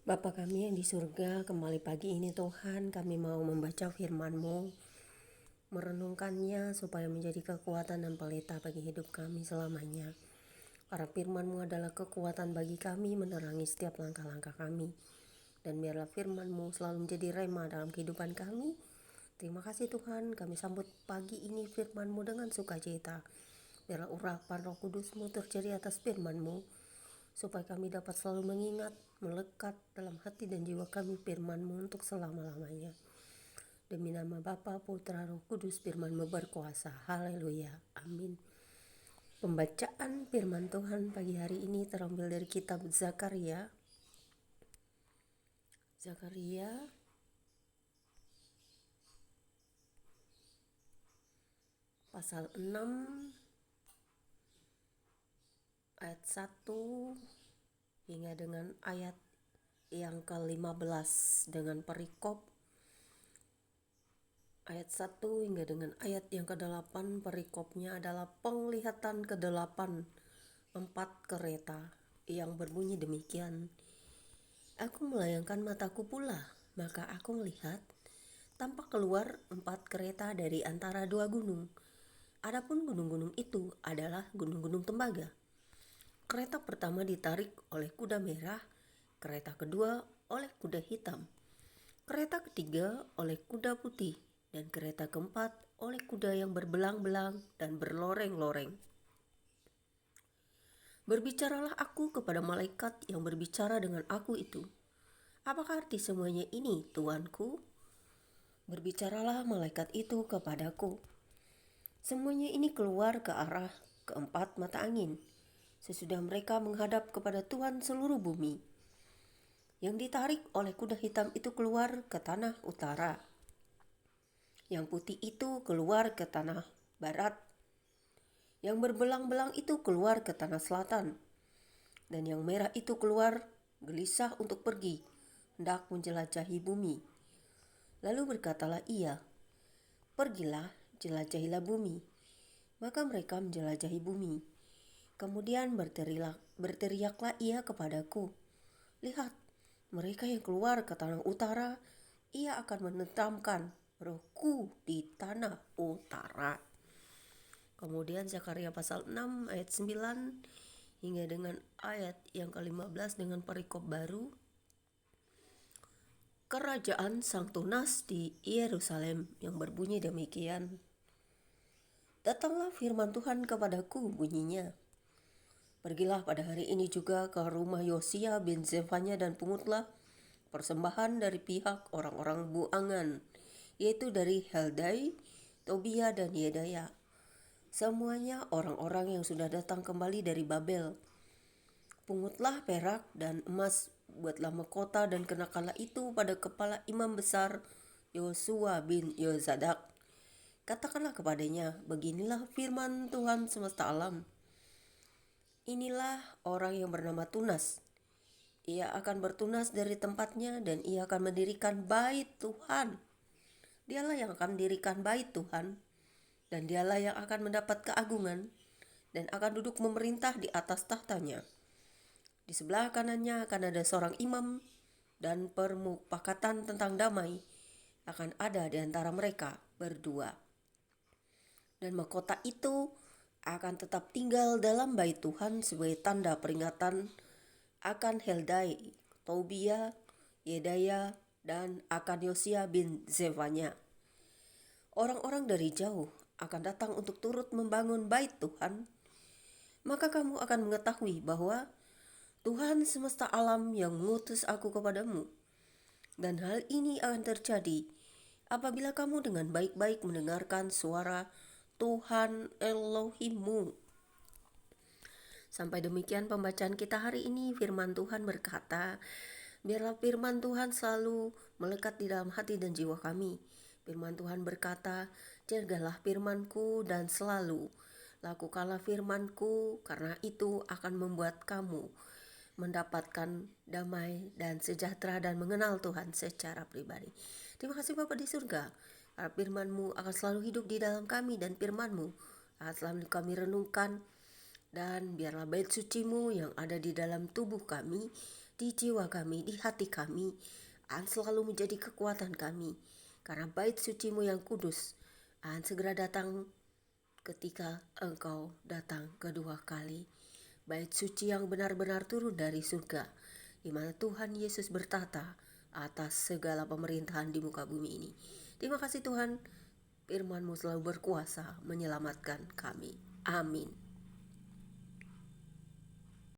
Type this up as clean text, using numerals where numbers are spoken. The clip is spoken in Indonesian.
Bapa kami yang di surga, kembali pagi ini Tuhan kami mau membaca firman-Mu, merenungkannya supaya menjadi kekuatan dan pelita bagi hidup kami selamanya. Karena firman-Mu adalah kekuatan bagi kami menerangi setiap langkah-langkah kami. Dan biarlah firman-Mu selalu menjadi rema dalam kehidupan kami. Terima kasih Tuhan, kami sambut pagi ini firman-Mu dengan sukacita. Biarlah urapan Roh Kudus-Mu terjadi atas firman-Mu, supaya kami dapat selalu mengingat, melekat dalam hati dan jiwa kami firman-Mu untuk selama-lamanya. Demi nama Bapa, Putra, Roh Kudus, firman-Mu berkuasa. Haleluya. Amin. Pembacaan firman Tuhan pagi hari ini terambil dari kitab Zakaria. Zakaria pasal 6 ayat 1 hingga dengan ayat yang ke-15 dengan perikop ayat 1 hingga dengan ayat yang ke-8. Perikopnya adalah penglihatan ke-8 4 kereta yang berbunyi demikian. Aku melayangkan mataku pula, maka aku melihat tampak keluar 4 kereta dari antara 2 gunung. Adapun gunung-gunung itu adalah gunung-gunung tembaga. Kereta pertama ditarik oleh kuda merah, kereta kedua oleh kuda hitam, kereta ketiga oleh kuda putih, dan kereta keempat oleh kuda yang berbelang-belang dan berloreng-loreng. Berbicaralah aku kepada malaikat yang berbicara dengan aku itu. Apakah arti semuanya ini, Tuanku? Berbicaralah malaikat itu kepadaku. Semuanya ini keluar ke arah keempat mata angin, sesudah mereka menghadap kepada Tuhan seluruh bumi. Yang ditarik oleh kuda hitam itu keluar ke tanah utara. Yang putih itu keluar ke tanah barat. Yang berbelang-belang itu keluar ke tanah selatan. Dan yang merah itu keluar gelisah untuk pergi, hendak menjelajahi bumi. Lalu berkatalah ia, pergilah, jelajahilah bumi. Maka mereka menjelajahi bumi. Kemudian berteriaklah ia kepadaku, lihat, mereka yang keluar ke tanah utara, ia akan menetapkan rohku di tanah utara. Kemudian Zakaria pasal 6 ayat 9 hingga dengan ayat yang ke-15 dengan perikop baru. Kerajaan Sang Tunas di Yerusalem yang berbunyi demikian. Datanglah firman Tuhan kepadaku, bunyinya. Pergilah pada hari ini juga ke rumah Yosia bin Zefanya dan pungutlah persembahan dari pihak orang-orang buangan, yaitu dari Heldai, Tobia dan Yedaya. Semuanya orang-orang yang sudah datang kembali dari Babel. Pungutlah perak dan emas, buatlah mahkota dan kenakanlah itu pada kepala imam besar Yosua bin Yozadak. Katakanlah kepadanya, beginilah firman Tuhan semesta alam. Inilah orang yang bernama Tunas. Ia akan bertunas dari tempatnya dan ia akan mendirikan bait Tuhan. Dialah yang akan mendirikan bait Tuhan, dan dialah yang akan mendapat keagungan dan akan duduk memerintah di atas tahtanya. Di sebelah kanannya akan ada seorang imam, dan permufakatan tentang damai akan ada di antara mereka berdua. Dan mahkota itu akan tetap tinggal dalam bait Tuhan sebagai tanda peringatan akan Heldai, Tobia, Yedaya, dan akan Yosia bin Zefanya. Orang-orang dari jauh akan datang untuk turut membangun bait Tuhan. Maka kamu akan mengetahui bahwa Tuhan semesta alam yang mengutus aku kepadamu. Dan hal ini akan terjadi apabila kamu dengan baik-baik mendengarkan suara Tuhan Elohimmu. Sampai demikian pembacaan kita hari ini. Firman Tuhan berkata, biarlah firman Tuhan selalu melekat di dalam hati dan jiwa kami. Firman Tuhan berkata, jagalah firman-Ku dan selalu lakukanlah firman-Ku, karena itu akan membuat kamu mendapatkan damai dan sejahtera dan mengenal Tuhan secara pribadi. Terima kasih Bapa di surga. Firman-Mu akan selalu hidup di dalam kami dan firman-Mu akan selalu kami renungkan Dan biarlah bait suci-Mu yang ada di dalam tubuh kami, di jiwa kami, di hati kami, akan selalu menjadi kekuatan kami. Karena bait suci-Mu yang kudus akan segera datang ketika Engkau datang kedua kali. Bait suci yang benar-benar turun dari surga, di mana Tuhan Yesus bertata atas segala pemerintahan di muka bumi ini. Terima kasih Tuhan, firman-Mu selalu berkuasa menyelamatkan kami. Amin.